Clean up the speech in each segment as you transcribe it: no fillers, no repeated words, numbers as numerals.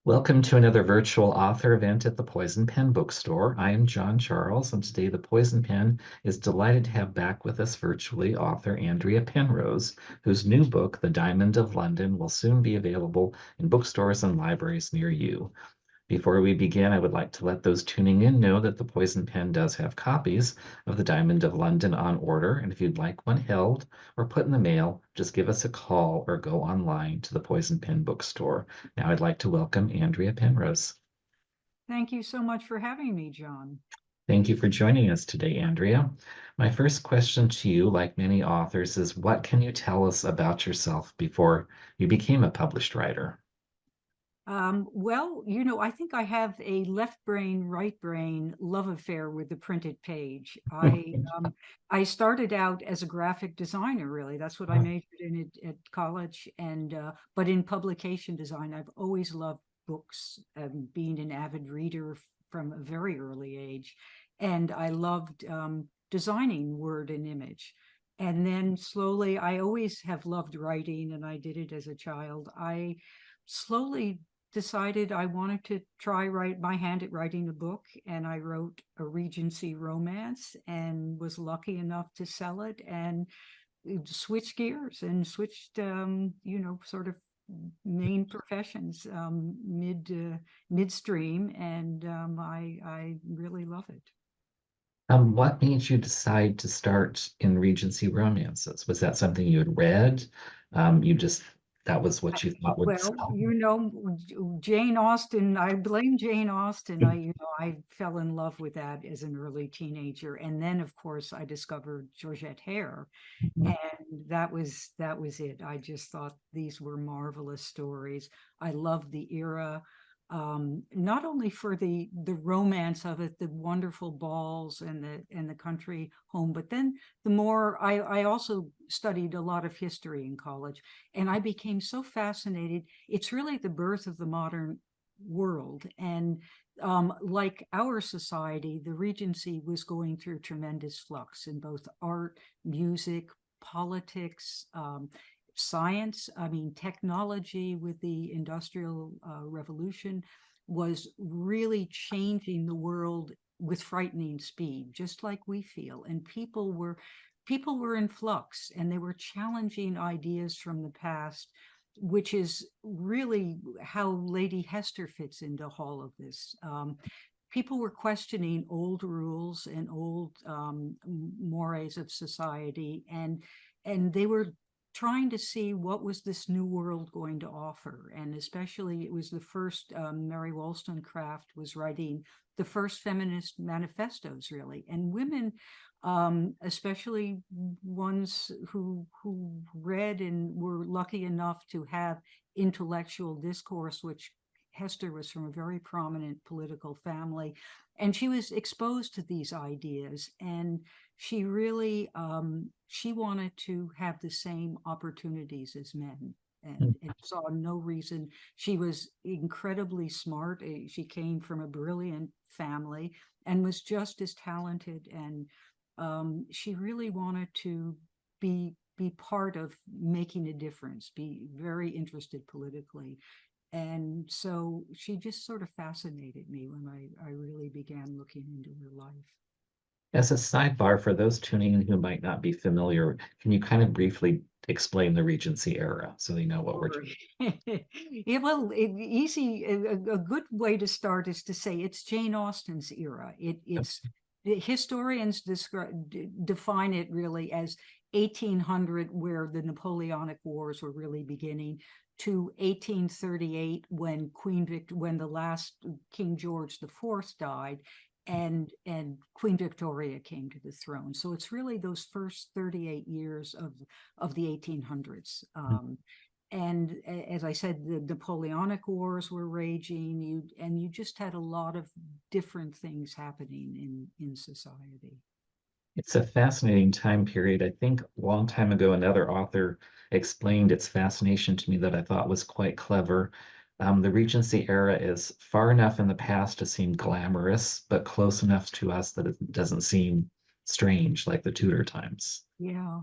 Welcome to another virtual author event at the Poison Pen Bookstore. I am John Charles, and today the Poison Pen is delighted to have back with us virtually author Andrea Penrose, whose new book, The Diamond of London, will soon be available in bookstores and libraries near you. Before we begin, I would like to let those tuning in know that the Poison Pen does have copies of The Diamond of London on order, and if you'd like one held or put in the mail, just give us a call or go online to the Poison Pen Bookstore. Now I'd like to welcome Andrea Penrose. Thank you so much for having me, John. Thank you for joining us today, Andrea. My first question to you, like many authors, is what can you tell us about yourself before you became a published writer? I think I have a left brain, right brain love affair with the printed page. I started out as a graphic designer, really. That's what I majored in at college, and but in publication design, I've always loved books, being an avid reader from a very early age, and I loved designing word and image. And then slowly, I always have loved writing, and I did it as a child. I slowly decided I wanted to try write my hand at writing a book, and I wrote a Regency romance and was lucky enough to sell it and switch gears and switched sort of main professions midstream, and I really love it. What made you decide to start in Regency romances? Was that something you had read? You just, that was what you thought would Well, sell? Jane Austen, I blame Jane Austen. I fell in love with that as an early teenager. And then, of course, I discovered Georgette Hare, Mhm. and that was it. I just thought these were marvelous stories. I loved the era, not only for the romance of it, the wonderful balls and the country home, but then the more I also studied a lot of history in college, and I became so fascinated. It's really the birth of the modern world, and like our society, the Regency was going through tremendous flux in both art, music, politics, science. I mean, technology with the Industrial Revolution was really changing the world with frightening speed, just like we feel. And people were in flux, and they were challenging ideas from the past, which is really how Lady Hester fits into all of this. People were questioning old rules and old mores of society, and they were trying to see what was this new world going to offer. And especially, it was the first, Mary Wollstonecraft was writing the first feminist manifestos, really, and women, especially ones who read and were lucky enough to have intellectual discourse, which Hester was from a very prominent political family, and she was exposed to these ideas, and she really she wanted to have the same opportunities as men, and saw no reason. She was incredibly smart. She came from a brilliant family and was just as talented, and she really wanted to be part of making a difference, be very interested politically. And so she just sort of fascinated me when I really began looking into her life. As a sidebar, for those tuning in who might not be familiar, can you kind of briefly explain the Regency era so they know what we're Sure. talking A good way to start is to say it's Jane Austen's era. about? It's the historians define it really as 1800, where the Napoleonic Wars were really beginning, to 1838, when when the last King George IV died, and Queen Victoria came to the throne. So it's really those first 38 years of the 1800s. And as I said, the Napoleonic Wars were raging. You just had a lot of different things happening in society. It's a fascinating time period. I think a long time ago, another author explained its fascination to me that I thought was quite clever. The Regency era is far enough in the past to seem glamorous, but close enough to us that it doesn't seem strange like the Tudor times. Yeah.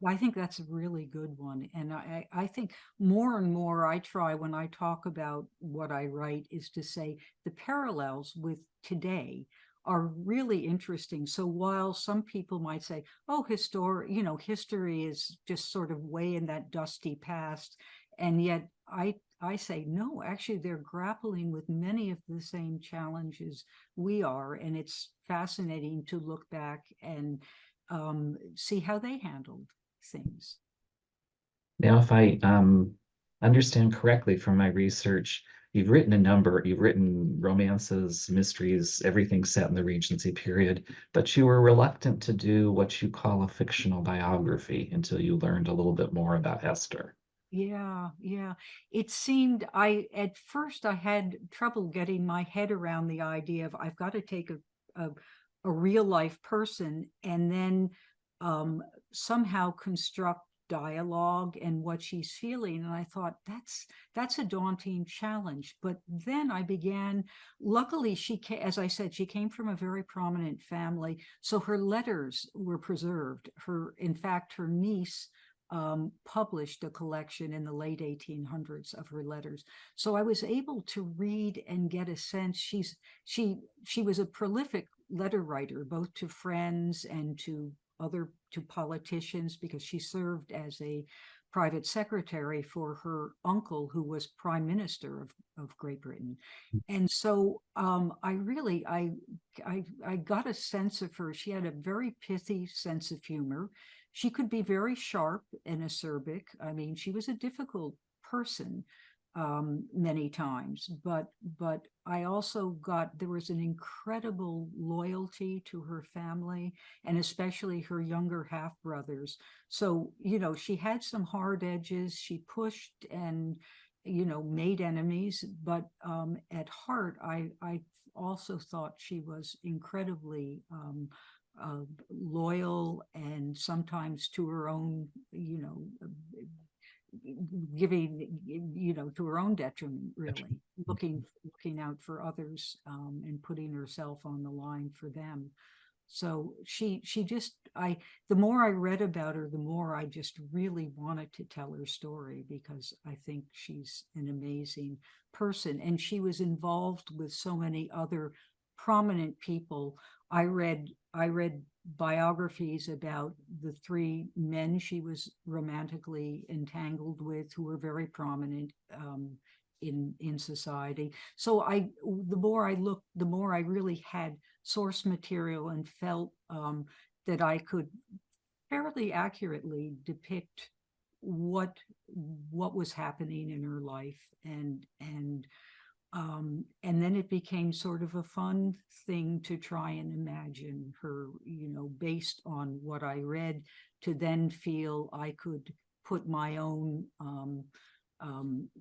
I think that's a really good one. And I think more and more I try when I talk about what I write is to say the parallels with today are really interesting. So while some people might say, oh, history is just sort of way in that dusty past, and yet I say no, actually they're grappling with many of the same challenges we are, and it's fascinating to look back and see how they handled things. Now, if I understand correctly from my research, you've written romances, mysteries, everything set in the Regency period, but you were reluctant to do what you call a fictional biography until you learned a little bit more about Hester. Yeah. It seemed at first I had trouble getting my head around the idea of I've got to take a, a real life person and then um, somehow construct dialogue and what she's feeling. And I thought that's a daunting challenge. But then I began, luckily as I said, she came from a very prominent family. So her letters were preserved. In fact, her niece published a collection in the late 1800s of her letters. So I was able to read and get a sense. She was a prolific letter writer, both to friends and to politicians, because she served as a private secretary for her uncle, who was prime minister of Great Britain. And so I got a sense of her. She had a very pithy sense of humor. She could be very sharp and acerbic. I mean, she was a difficult person many times, but I also got there was an incredible loyalty to her family and especially her younger half brothers. So, she had some hard edges. She pushed and made enemies, but at heart, I also thought she was incredibly loyal and sometimes to her own, giving, to her own detriment, really looking out for others and putting herself on the line for them. So she just the more I read about her, the more I just really wanted to tell her story, because I think she's an amazing person. And she was involved with so many other prominent people. I read biographies about the three men she was romantically entangled with, who were very prominent in society. So the more I looked, the more I really had source material and felt that I could fairly accurately depict what was happening in her life, and then it became sort of a fun thing to try and imagine her, based on what I read, to then feel I could put my own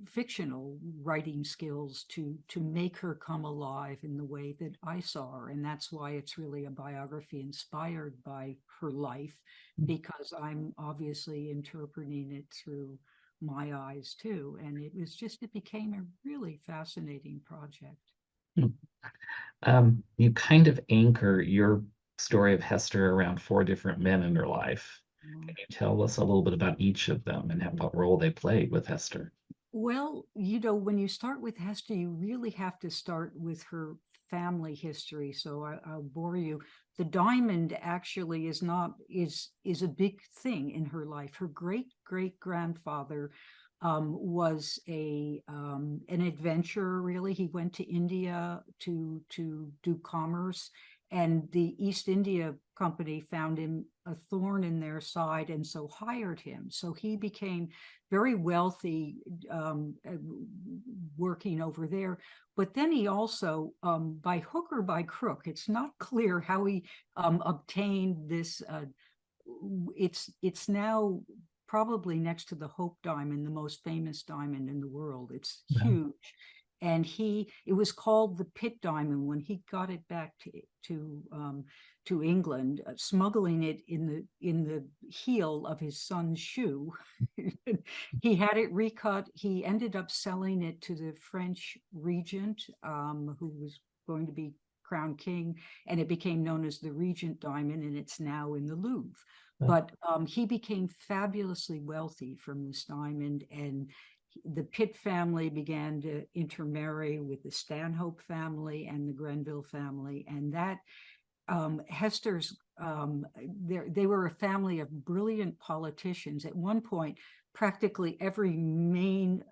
fictional writing skills to make her come alive in the way that I saw her. And that's why it's really a biography inspired by her life, because I'm obviously interpreting it through my eyes too. And it became a really fascinating project. You kind of anchor your story of Hester around four different men in her life. Um, Can you tell us a little bit about each of them and what role they played with Hester? Well, when you start with Hester, you really have to start with her family history. So I'll bore you. The diamond actually is a big thing in her life. Her great grandfather was an adventurer. Really, he went to India to do commerce, and the East India Company found him a thorn in their side, and so hired him. So he became very wealthy working over there. But then he also, by hook or by crook, it's not clear how he obtained this. It's now probably next to the Hope Diamond, the most famous diamond in the world. It's Wow. huge. And it was called the Pitt Diamond when he got it back to England, smuggling it in the heel of his son's shoe. He had it recut. He ended up selling it to the French regent, who was going to be crown king, and it became known as the Regent diamond, and it's now in the Louvre. Oh, But he became fabulously wealthy from this diamond, and the Pitt family began to intermarry with the Stanhope family and the Grenville family, and that Hester's, they were a family of brilliant politicians. At one point, practically every main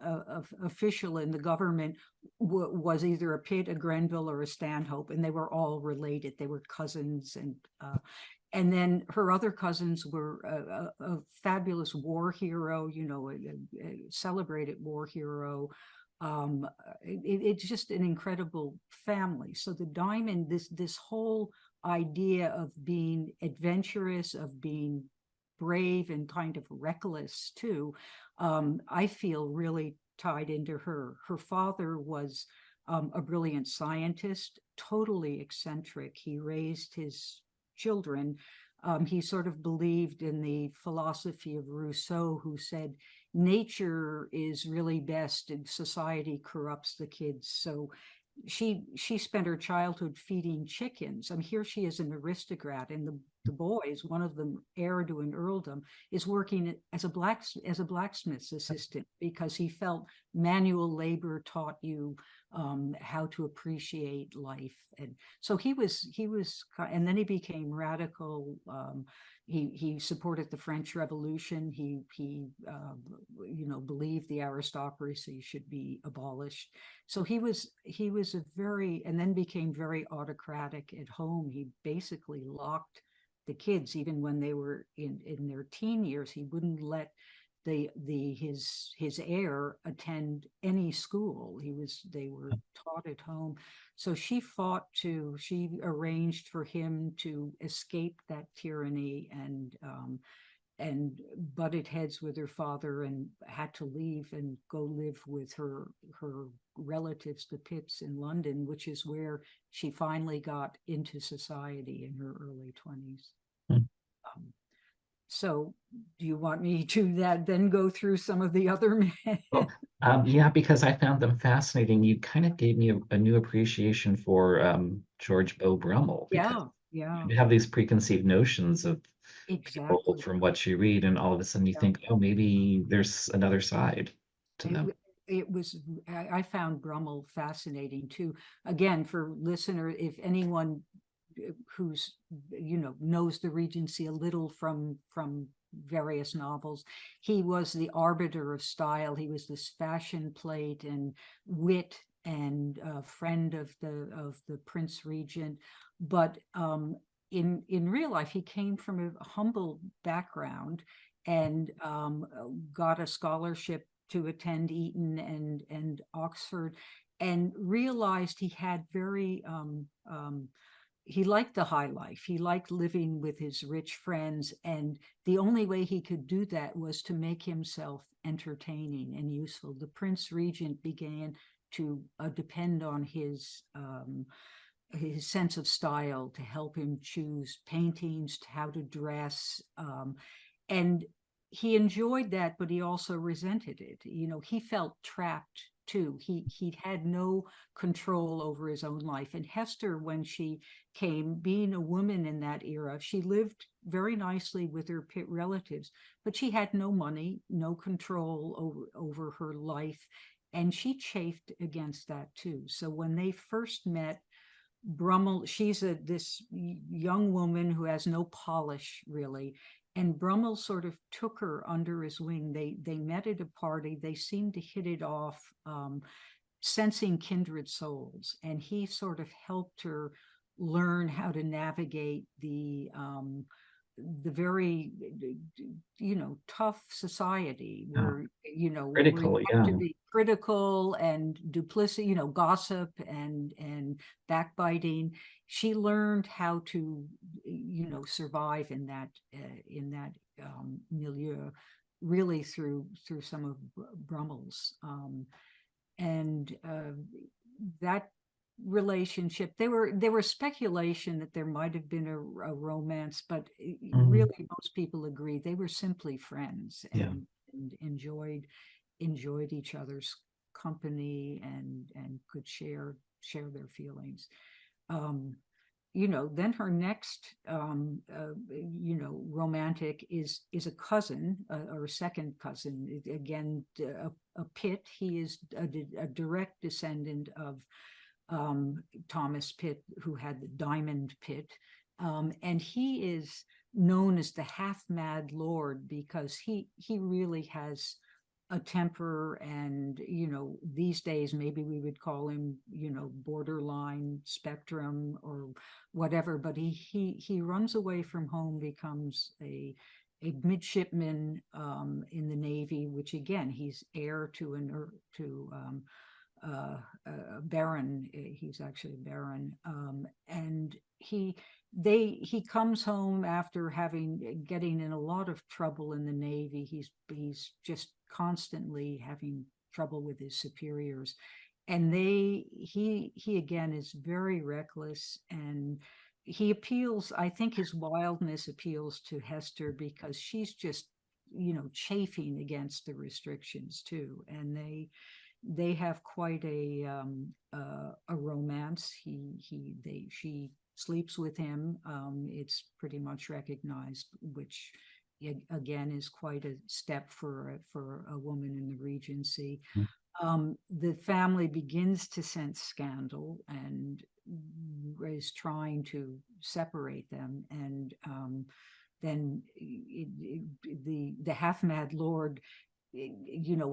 official in the government was either a Pitt, a Grenville, or a Stanhope, and they were all related. They were cousins, and then her other cousins were a fabulous war hero, a celebrated war hero. It's just an incredible family. So the diamond, this whole idea of being adventurous, of being brave and kind of reckless too, I feel really tied into her. Her father was a brilliant scientist, totally eccentric. He raised his children. He sort of believed in the philosophy of Rousseau, who said nature is really best and society corrupts the kids. So she spent her childhood feeding chickens. I mean, here she is an aristocrat, and the boys, one of them heir to an earldom, is working as a blacksmith's assistant because he felt manual labor taught you how to appreciate life. And so he was, and then he became radical. He supported the French Revolution. He believed the aristocracy should be abolished. So he was a very, and then became very autocratic at home. He basically locked the kids, even when they were in their teen years. He wouldn't let his heir attend any school. They were taught at home. So she arranged for him to escape that tyranny, and butted heads with her father and had to leave and go live with her relatives, the Pitts, in London, which is where she finally got into society in her early 20s. hmm. Um, so do you want me to then go through some of the other men? Well, yeah, because I found them fascinating. You kind of gave me a new appreciation for George Beau Brummel, because Yeah, yeah, you have these preconceived notions of people exactly. from what you read, and all of a sudden you Yeah. think, oh, maybe there's another side to them. It was, I found Brummel fascinating too. Again, for listener, if anyone who's knows the Regency a little from various novels, he was the arbiter of style. He was this fashion plate and wit and friend of the Prince Regent. But in real life, he came from a humble background and got a scholarship to attend Eton and Oxford, and realized he had he liked the high life. He liked living with his rich friends, and the only way he could do that was to make himself entertaining and useful. The Prince Regent began to depend on his sense of style to help him choose paintings, to how to dress, and he enjoyed that, but he also resented it. He felt trapped too. He had no control over his own life. And Hester, when she came, being a woman in that era, she lived very nicely with her Pitt relatives, but she had no money, no control over her life, and she chafed against that too. So when they first met, Brummel, she's this young woman who has no polish really, and Brummel sort of took her under his wing. They met at a party. They seemed to hit it off, sensing kindred souls, and he sort of helped her learn how to navigate the very tough society Uh, where you Critical, have yeah. to be critical and duplicity, gossip and backbiting. She learned how to survive in that milieu, really through some of Brummel's and that relationship. There were speculation that there might have been a romance, but Mm, really most people agree they were simply friends yeah. and enjoyed each other's company and could share their feelings. um, then her next romantic is a cousin, or a second cousin, again a Pitt. He is a direct descendant of Thomas Pitt, who had the diamond Pitt, and he is known as the half mad lord because he really has a temper, and these days maybe we would call him borderline spectrum or whatever, but he runs away from home, becomes a midshipman in the Navy, which again he's heir to a baron. He's actually a baron, and he comes home after getting in a lot of trouble in the Navy. He's just constantly having trouble with his superiors, and he again is very reckless, and he appeals. I think his wildness appeals to Hester because she's just chafing against the restrictions too, and they have quite a romance. She sleeps with him. It's pretty much recognized, which again is quite a step for a woman in the Regency. The family begins to sense scandal and is trying to separate them, and then the half mad lord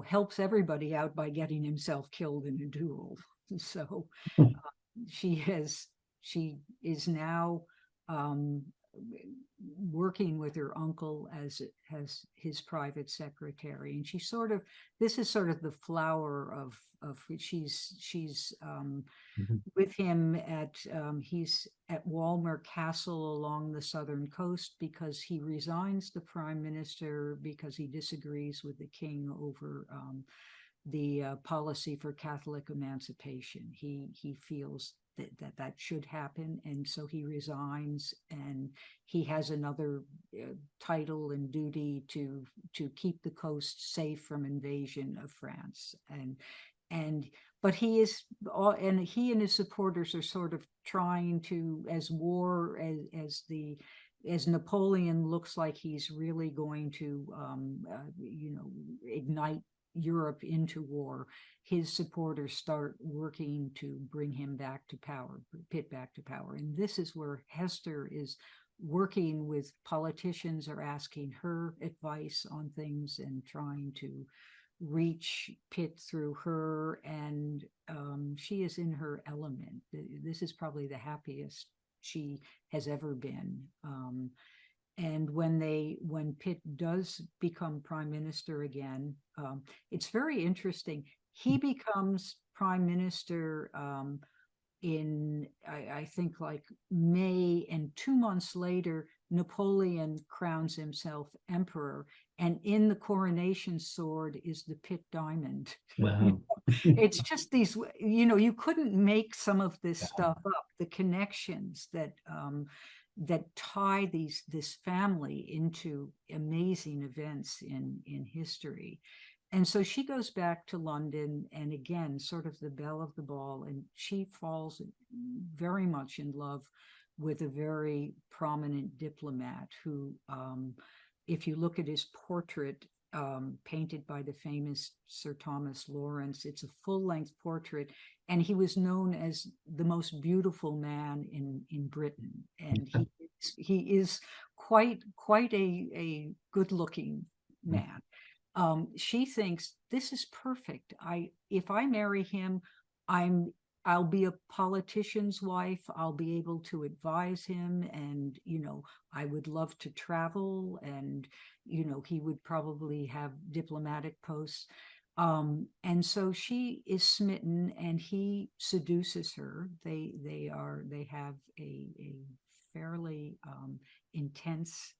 helps everybody out by getting himself killed in a duel. So she is now working with her uncle as his private secretary, and this is sort of the flower of she's with him he's at Walmer Castle along the southern coast, because he resigns the prime minister because he disagrees with the king over the policy for Catholic emancipation. He feels that should happen, and so he resigns, and he has another title and duty to keep the coast safe from invasion of France. But he and his supporters are sort of trying to, as Napoleon looks like he's really going to ignite Europe into war, his supporters start working to bring him back to power, Pitt back to power. And this is where Hester is working with politicians, or asking her advice on things and trying to reach Pitt through her. And she is in her element. This is probably the happiest she has ever been. And when Pitt does become prime minister again, it's very interesting. He becomes prime minister in I think like May, and 2 months later, Napoleon crowns himself emperor, and in the coronation sword is the Pitt diamond. Wow. It's just these, you couldn't make some of this stuff up. The connections that tie this family into amazing events in history. And so she goes back to London, and again, sort of the belle of the ball, and she falls very much in love with a very prominent diplomat who, if you look at his portrait, painted by the famous Sir Thomas Lawrence, it's a full-length portrait, and he was known as the most beautiful man in Britain, and he is quite a good-looking man. She thinks this is perfect. If I marry him, I'll be a politician's wife. I'll be able to advise him, and I would love to travel, and he would probably have diplomatic posts. And so she is smitten, and he seduces her. They have a fairly intense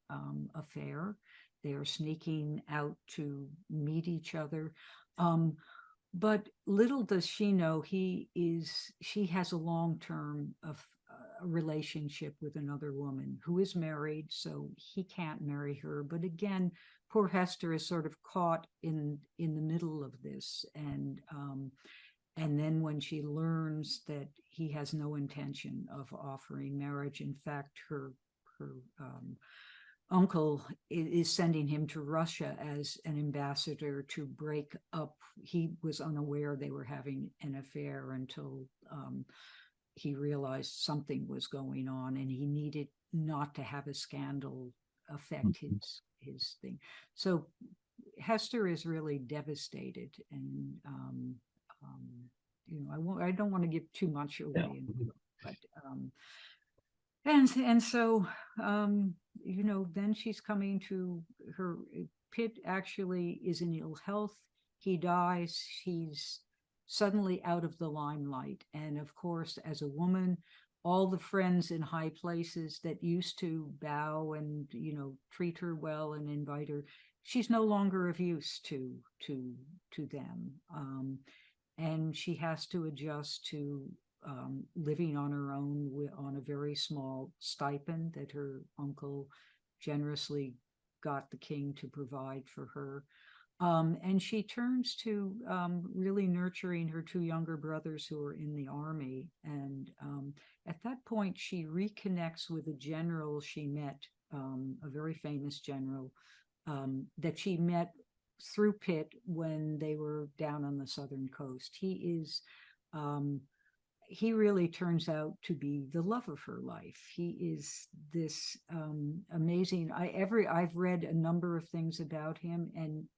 affair. They are sneaking out to meet each other. But little does she know, she has a long-term relationship with another woman who is married, so he can't marry her. But again, poor Hester is sort of caught in the middle of this, And then when she learns that he has no intention of offering marriage, in fact, her uncle is sending him to Russia as an ambassador to break up. He was unaware they were having an affair until he realized something was going on, and he needed not to have a scandal affect Mhm. his thing. So Hester is really devastated, and I don't want to give too much Yeah. away, but and so then she's coming to her. Pitt actually is in ill health. He dies. He's suddenly out of the limelight, and of course, as a woman, all the friends in high places that used to bow and treat her well and invite her, she's no longer of use to them. And she has to adjust to living on her own on a very small stipend that her uncle generously got the king to provide for her. And she turns to really nurturing her two younger brothers who are in the army. And at that point, she reconnects with a general she met, a very famous general that she met through Pitt when they were down on the southern coast. He really turns out to be the love of her life. He is this amazing. I've read a number of things about him, and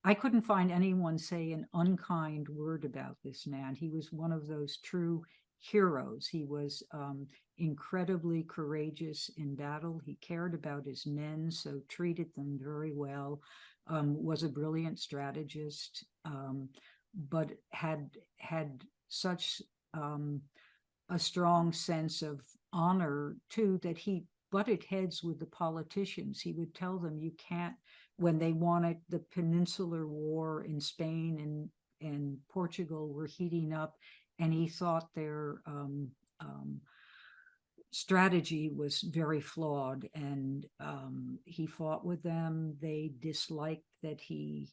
I couldn't find anyone say an unkind word about this man. He was one of those true heroes. He was incredibly courageous in battle. He cared about his men, so treated them very well. Was a brilliant strategist, but had such a strong sense of honor too, that he butted heads with the politicians. He would tell them, you can't, when they wanted the Peninsular War in Spain and Portugal were heating up, and he thought their strategy was very flawed, and he fought with them. They disliked that he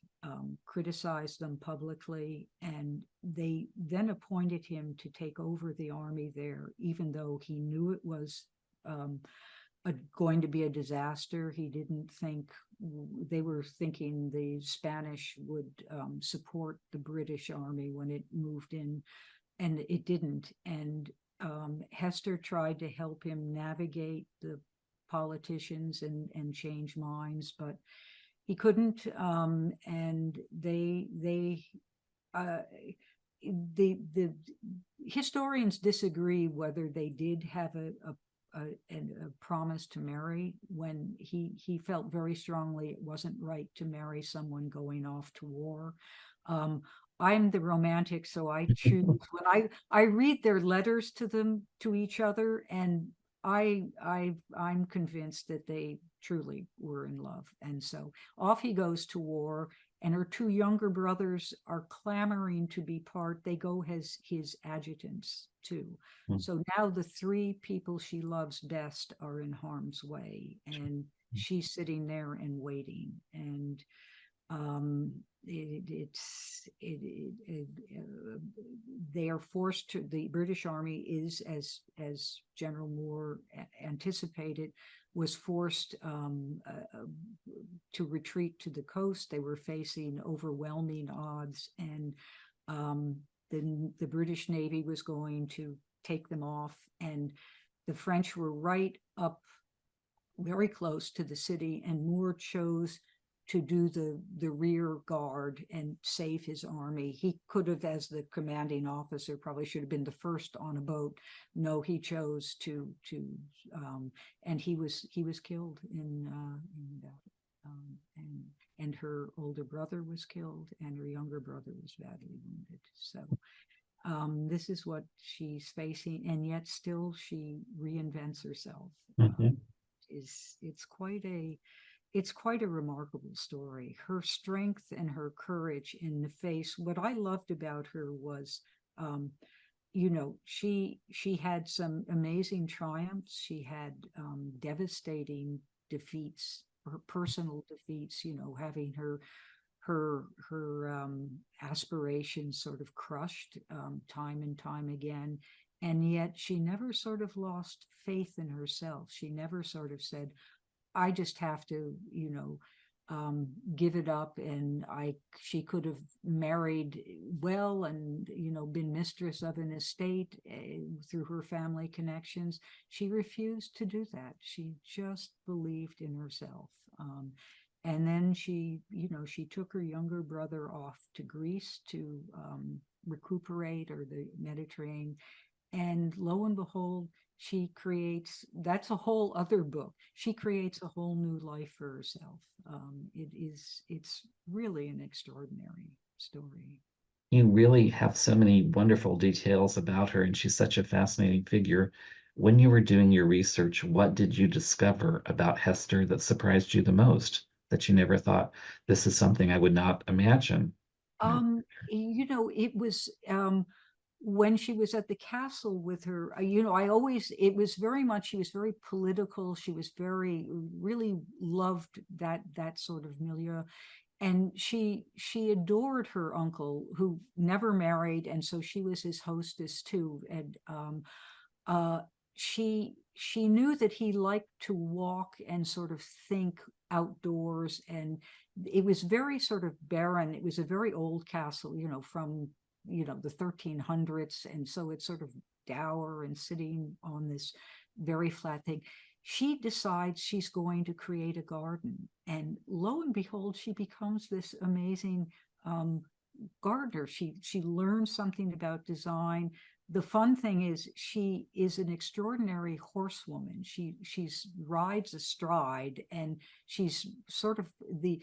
criticized them publicly, and they then appointed him to take over the army there, even though he knew it was going to be a disaster. He didn't think, they were thinking the Spanish would support the British army when it moved in, and it didn't. And Hester tried to help him navigate the politicians and change minds, but he couldn't. And uh, the historians disagree whether they did have a promise to marry, when he felt very strongly it wasn't right to marry someone going off to war. I'm the romantic, so I choose when I read their letters to each other, and I'm convinced that they truly were in love. And so off he goes to war, and her two younger brothers are clamoring to be part. They go as his adjutants too. So now the three people she loves best are in harm's way, and she's sitting there and waiting. And they are forced to. The British Army is, as General Moore anticipated, was forced to retreat to the coast. They were facing overwhelming odds, and the British Navy was going to take them off, and the French were right up very close to the city, and Moore chose to do the rear guard and save his army. He could have, as the commanding officer, probably should have been the first on a boat. No, he chose to and he was killed in that. And her older brother was killed, and her younger brother was badly wounded. So this is what she's facing, and yet still she reinvents herself. Mhm. It's quite a remarkable story. Her strength and her courage in the face. What I loved about her was, she had some amazing triumphs. She had devastating defeats, her personal defeats. Having her her aspirations sort of crushed time and time again. And yet she never sort of lost faith in herself. She never sort of said, I just have to, give it up. And she could have married well and, been mistress of an estate through her family connections. She refused to do that. She just believed in herself. And then she took her younger brother off to Greece to recuperate, or the Mediterranean. And lo and behold, she creates, that's a whole other book. She creates a whole new life for herself. It's really an extraordinary story. You really have so many wonderful details about her, and she's such a fascinating figure. When you were doing your research, what did you discover about Hester that surprised you the most, that you never thought this is something I would not imagine? It was when she was at the castle with her, I always, it was very much, she was very political. She was really loved that sort of milieu. And she adored her uncle, who never married. And so she was his hostess too. And uh, she knew that he liked to walk and sort of think outdoors. And it was very sort of barren. It was a very old castle, from the 1300s, and so it's sort of dour and sitting on this very flat thing. She decides she's going to create a garden, and lo and behold, she becomes this amazing gardener. She learns something about design. The fun thing is she is an extraordinary horsewoman. She's rides astride, and she's sort of the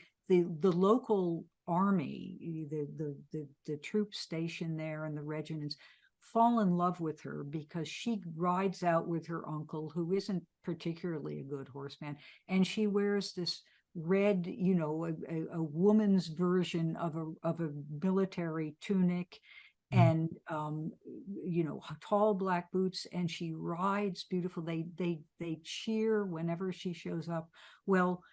local army, the troops stationed there and the regiments fall in love with her because she rides out with her uncle, who isn't particularly a good horseman, and she wears this red, a woman's version of a military tunic, and tall black boots, and she rides beautiful. They cheer whenever she shows up. Well,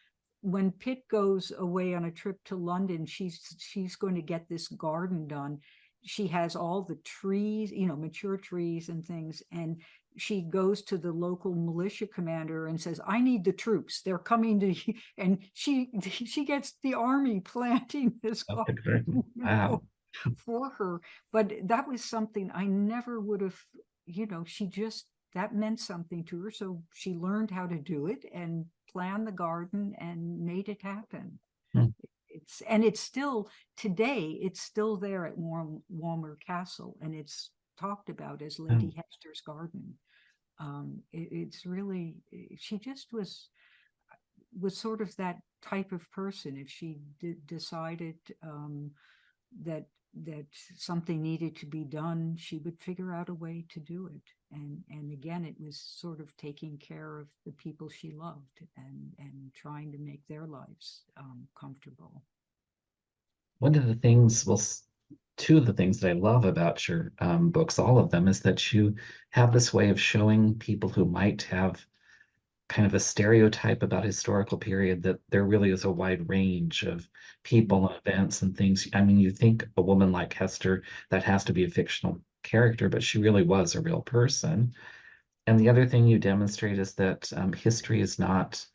when Pitt goes away on a trip to London, she's going to get this garden done. She has all the trees, mature trees and things, and she goes to the local militia commander and says, I need the troops, they're coming to and she gets the army planting this garden Wow. for her. But that was something I never would have, she just, that meant something to her. So she learned how to do it and plan the garden and made it happen. Hmm. It's still today, it's still there at Walmer Castle, and it's talked about as Lady Hester's garden. It's really, she just was sort of that type of person. If she decided that something needed to be done, she would figure out a way to do it. And again, it was sort of taking care of the people she loved and trying to make their lives comfortable. One of the things, well, two of the things that I love about your books, all of them, is that you have this way of showing people who might have kind of a stereotype about a historical period, that there really is a wide range of people and events and things. I mean, you think a woman like Hester, that has to be a fictional character, but she really was a real person. And the other thing you demonstrate is that history is not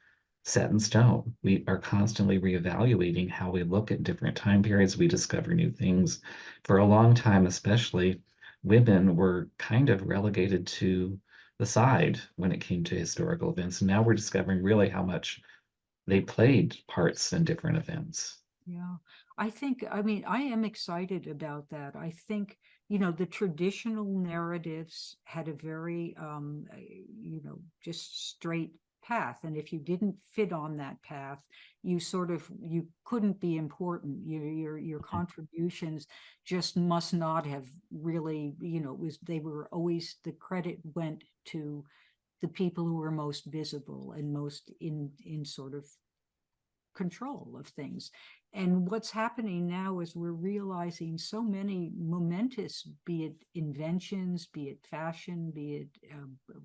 set in stone. We are constantly reevaluating how we look at different time periods. We discover new things. For a long time, especially, women were kind of relegated to the side when it came to historical events. And now we're discovering really how much they played parts in different events. Yeah, I mean, I am excited about that. I think, the traditional narratives had a very, just straight path. And if you didn't fit on that path, you couldn't be important. Your contributions just must not have really, they were always, the credit went to the people who were most visible and most in sort of control of things. And what's happening now is we're realizing so many momentous, be it inventions, be it fashion, be it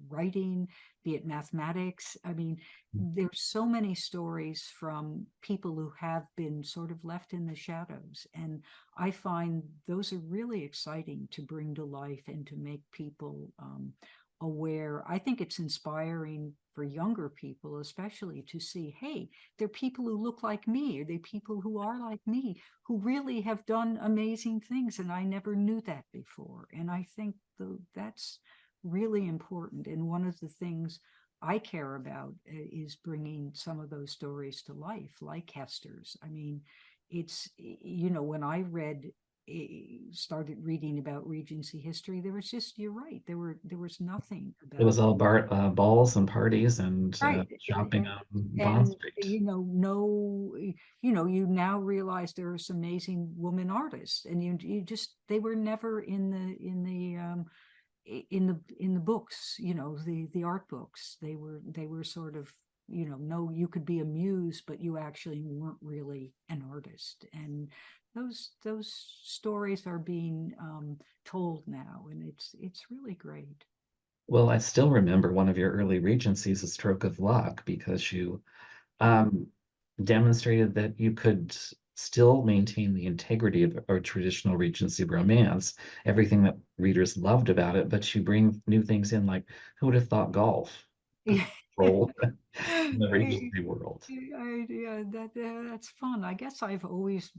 writing, be it mathematics. I mean, there's so many stories from people who have been sort of left in the shadows. And I find those are really exciting to bring to life and to make people aware. I think it's inspiring for younger people, especially, to see, hey, there are people who look like me, or there are people who are like me, who really have done amazing things, and I never knew that before. And I think that's really important. And one of the things I care about is bringing some of those stories to life, like Hester's. I mean, it's, when I started reading about Regency history, there was just, you're right, there was nothing It was about. all balls and parties and Right. shopping on Bond And, Street. no, you now realize there are some amazing women artists, and you just, they were never in the books, the art books. They were sort of, no, you could be a muse, but you actually weren't really an artist. And those stories are being told now, and it's really great. Well, I still remember one of your early Regencies, A Stroke of Luck, because you um, demonstrated that you could still maintain the integrity of a traditional Regency romance, everything that readers loved about it, but you bring new things in, like who would have thought golf could Yeah. roll in the Regency world? Yeah, that's fun. I guess I've always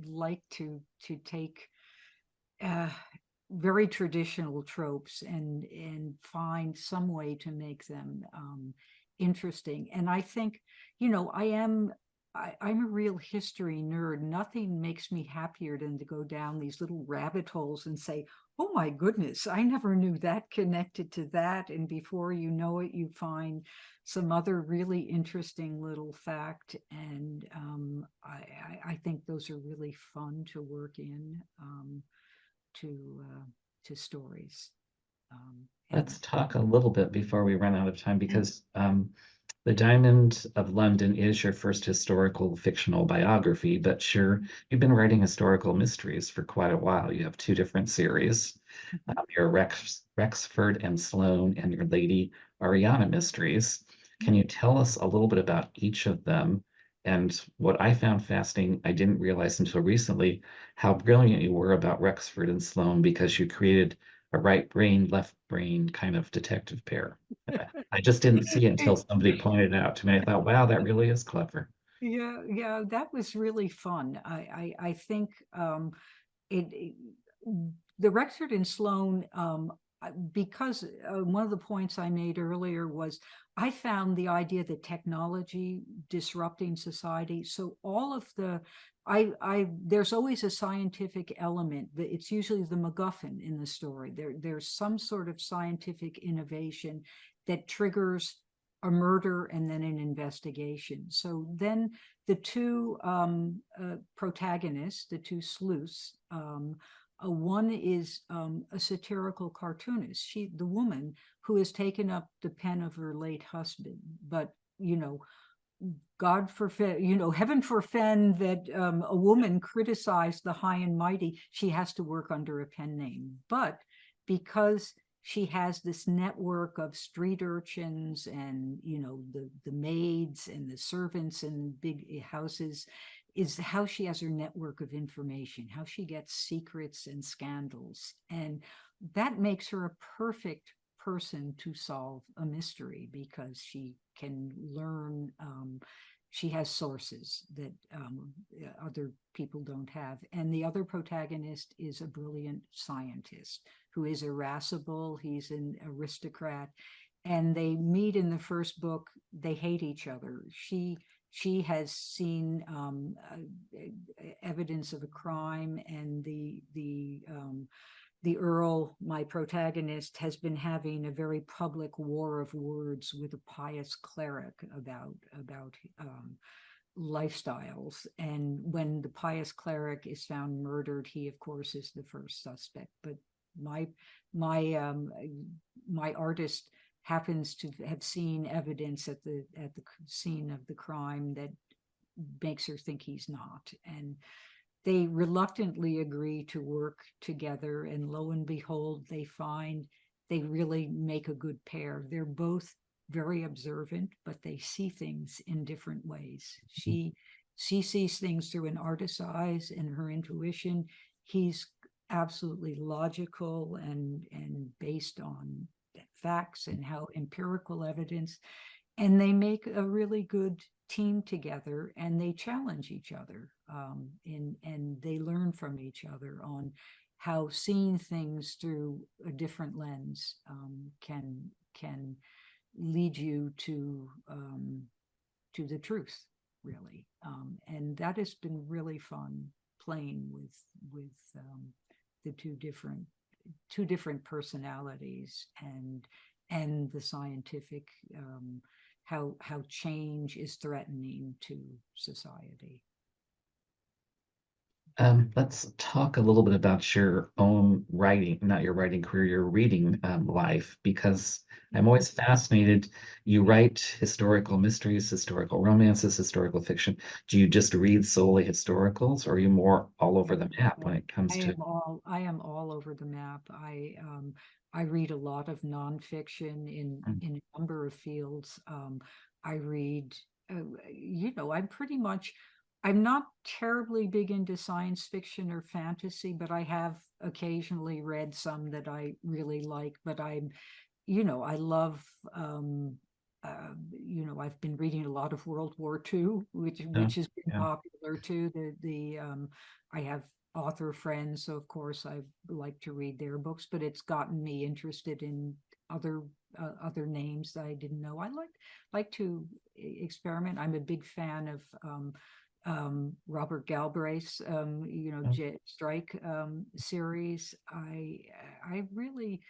liked to take uh, very traditional tropes and find some way to make them interesting. And I think, I'm a real history nerd. Nothing makes me happier than to go down these little rabbit holes and say, oh my goodness, I never knew that connected to that. And before you know it, you find some other really interesting little fact. And I think those are really fun to work in. To stories. And Let's talk a little bit before we run out of time because The Diamond of London is your first historical fictional biography, but sure, you've been writing historical mysteries for quite a while. You have two different series, Mhm. your Rexford and Sloane and your Lady Ariana mysteries. Can you tell us a little bit about each of them? And what I found fascinating, I didn't realize until recently, how brilliant you were about Rexford and Sloane because you created a right brain, left brain kind of detective pair. I just didn't see it until somebody pointed it out to me. I thought, wow, that really is clever. Yeah, yeah, that was really fun. I think it the Rexford and Sloan, because one of the points I made earlier was I found the idea that technology disrupting society. So all of there's always a scientific element. It's usually the MacGuffin in the story. There's some sort of scientific innovation that triggers a murder and then an investigation. So then the two protagonists, the two sleuths, one is a satirical cartoonist. The woman who has taken up the pen of her late husband, but God forfend, heaven forfend that a woman criticize the high and mighty. She has to work under a pen name, but because she has this network of street urchins and the maids and the servants in big houses, is how she has her network of information, how she gets secrets and scandals. And that makes her a perfect person to solve a mystery because she can learn. She has sources that other people don't have. And the other protagonist is a brilliant scientist who is irascible. He's an aristocrat. And they meet in the first book. They hate each other. She has seen evidence of a crime, and the Earl, my protagonist, has been having a very public war of words with a pious cleric about lifestyles. And when the pious cleric is found murdered, he, of course, is the first suspect. But my my my artist happens to have seen evidence at the scene of the crime that makes her think he's not. And they reluctantly agree to work together, and lo and behold, they find they really make a good pair. They're both very observant, but they see things in different ways. She sees things through an artist's eyes and her intuition. He's absolutely logical and based on facts and how empirical evidence, and they make a really good team together, and they challenge each other, and they learn from each other on how seeing things through a different lens can lead you to the truth, really. And that has been really fun playing with the two different personalities, and the scientific, how change is threatening to society. Let's talk a little bit about your own writing, not your writing career, your reading life, because I'm always fascinated. You write historical mysteries, historical romances, historical fiction. Do you just read solely historicals, or are you more all over the map when it comes to? I am all over the map. I read a lot of nonfiction Mm, in a number of fields. I read, I'm not terribly big into science fiction or fantasy, but I have occasionally read some that I really like. But I love, I've been reading a lot of World War II, yeah, which has been yeah. popular too. I have author friends, so of course I like to read their books, but it's gotten me interested in other other names that I didn't know. I like to experiment. I'm a big fan of Robert Galbraith's Oh, Strike series. I really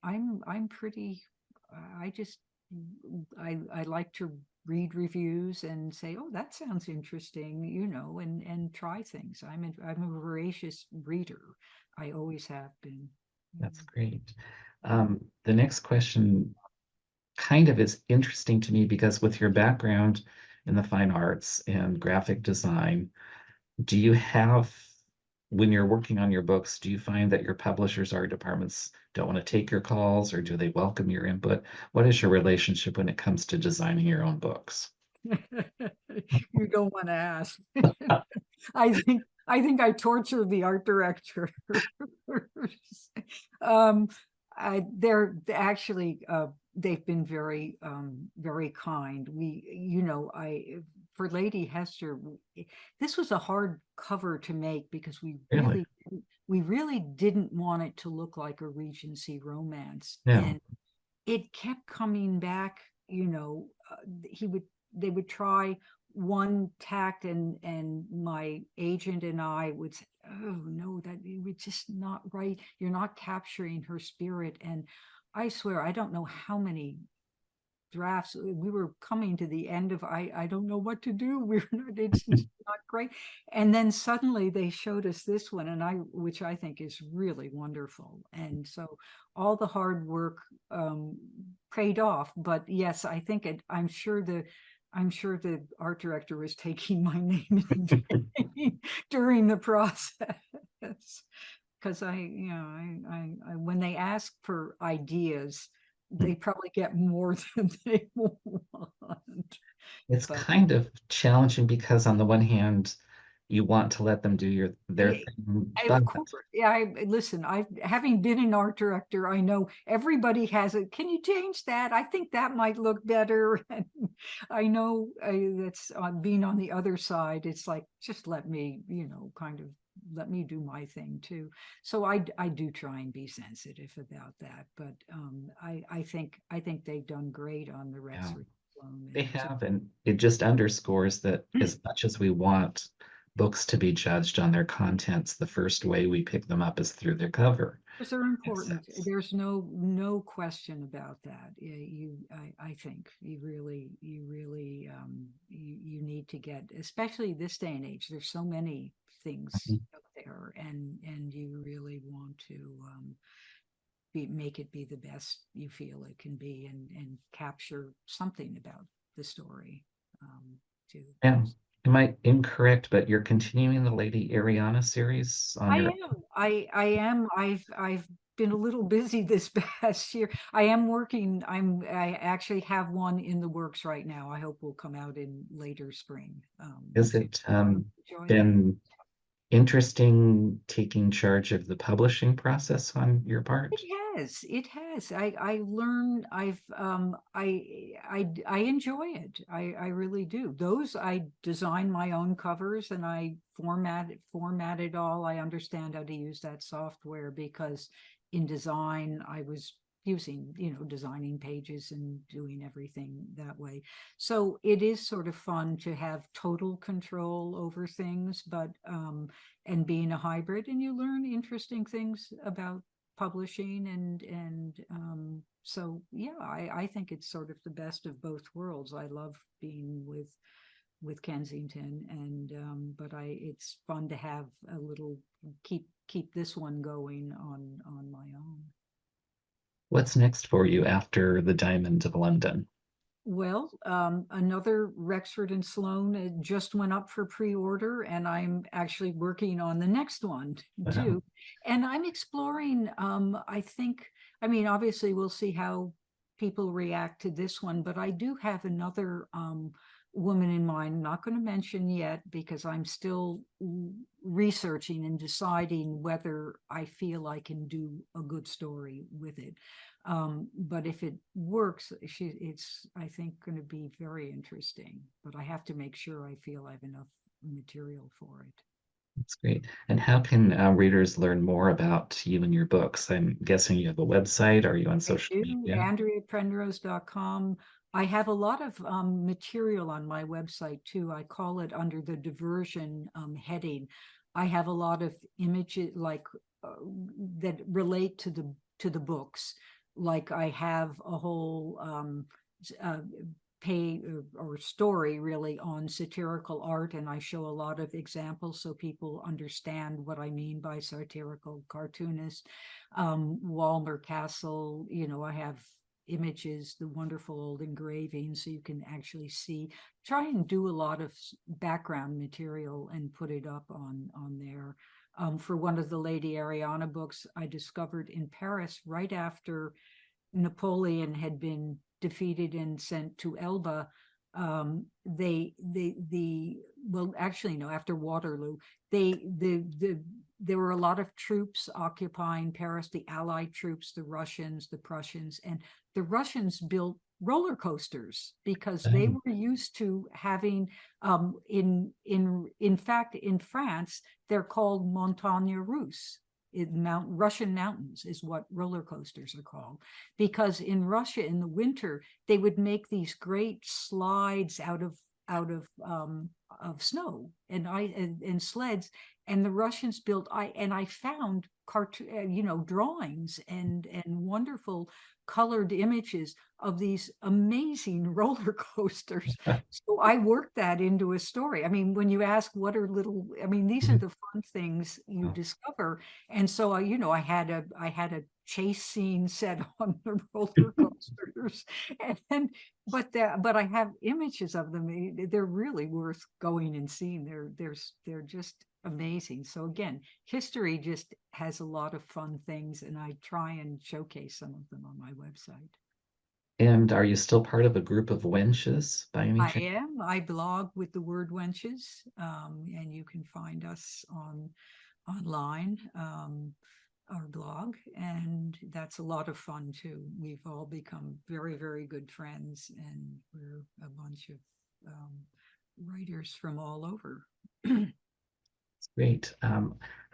I'm pretty I just I like to read reviews and say, oh, that sounds interesting, and try things. I'm a voracious reader. I always have been. that's great. The next question kind of is interesting to me because with your background in the fine arts and graphic design, do you have, when you're working on your books, do you find that your publishers or departments don't want to take your calls, or do they welcome your input? What is your relationship when it comes to designing your own books? You don't want to ask. I think I torture the art director. um, they're actually they've been very kind. For Lady Hester, this was a hard cover to make because Really? we really didn't want it to look like a Regency romance, No. and it kept coming back. He would they would try one tact, and my agent and I would say, oh no, that it was just not right. You're not capturing her spirit. And I swear, I don't know how many drafts we were coming to the end of. I don't know what to do. It's not great. And then suddenly they showed us this one, which I think is really wonderful. And so all the hard work paid off. But yes, I think I'm sure the art director was taking my name in vain during the process. Because when they ask for ideas, they probably get more than they want. It's But kind of challenging because on the one hand, you want to let them do their I, thing, of but course, yeah. Listen. Having been an art director, I know everybody has it. Can you change that? I think that might look better. And I know that's being on the other side. It's like, just let me, kind of let me do my thing too. So I do try and be sensitive about that. But I think they've done great on the yeah. Rexford Loan, They and so have, and it just underscores that as much as we want books to be judged on their contents, the first way we pick them up is through their cover. those are Makes important. sense. There's no question about that. I think you need to get, especially this day and age. There's so many things Mhm. out there, and you really want to make it be the best you feel it can be, and capture something about the story too. Yeah. Am I incorrect, but you're continuing the Lady Ariana series on I your, am. I am. I've been a little busy this past year. I am working. I actually have one in the works right now. I hope will come out in later spring. has To it enjoy that. been interesting taking charge of the publishing process on your It part? has. It has. I learn. I enjoy it. I really do. Those I design my own covers and I format it all. I understand how to use that software because in design I was using, designing pages and doing everything that way. So it is sort of fun to have total control over things, but and being a hybrid, and you learn interesting things about publishing and so yeah, I think it's sort of the best of both worlds. I love being with Kensington and but I it's fun to have a little keep this one going on my own. What's next for you after the Diamond of London? Well, another Rexford and Sloan just went up for pre-order, and I'm actually working on the next one Wow. too. And I'm exploring, I think, I mean, obviously we'll see how people react to this one, but I do have another woman in mind, not going to mention yet because I'm still researching and deciding whether I feel I can do a good story with it. But if it works, it's, I think, going to be very interesting. But I have to make sure I feel I have enough material for it. That's great. And how can readers learn more about you and your books? I'm guessing you have a website. Are you on I social do, media? AndreaPenrose.com. I have a lot of material on my website too. I call it under the diversion heading. I have a lot of images like that relate to the books. Like I have a whole uh, pay or story really on satirical art, and I show a lot of examples so people understand what I mean by satirical cartoonist. Walmer Castle, I have images, the wonderful old engravings, so you can actually see. Try and do a lot of background material and put it up on there. For one of the Lady Ariana books, I discovered in Paris right after Napoleon had been defeated and sent to Elba. Well, actually, no, after Waterloo, there were a lot of troops occupying Paris, the Allied troops, the Russians, the Prussians, and the Russians built roller coasters because they Um, were used to having in fact in France they're called montagne russe. Russian mountains is what roller coasters are called, because in Russia in the winter they would make these great slides out of snow and and sleds, and the Russians built. I found cartoon, drawings and wonderful colored images of these amazing roller coasters. So I worked that into a story. I mean, when you ask what are little, I mean, these are the fun things you discover. And so I had a chase scene set on the roller coasters, and but I have images of them. They're really worth going and seeing. They're just amazing. So again, history just has a lot of fun things, and I try and showcase some of them on my website. and are you still part of a group of wenches by any I chance? am. I blog with the word wenches, and you can find us online, our blog, and that's a lot of fun too. We've all become very, very good friends, and we're a bunch of writers from all over. Great.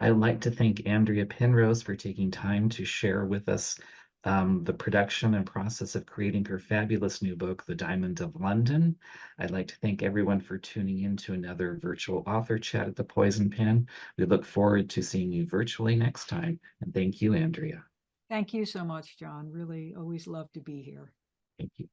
I'd like to thank Andrea Penrose for taking time to share with us the production and process of creating her fabulous new book, The Diamond of London. I'd like to thank everyone for tuning in to another virtual author chat at the Poison Pen. We look forward to seeing you virtually next time. And thank you, Andrea. Thank you so much, John. Really always love to be here. Thank you.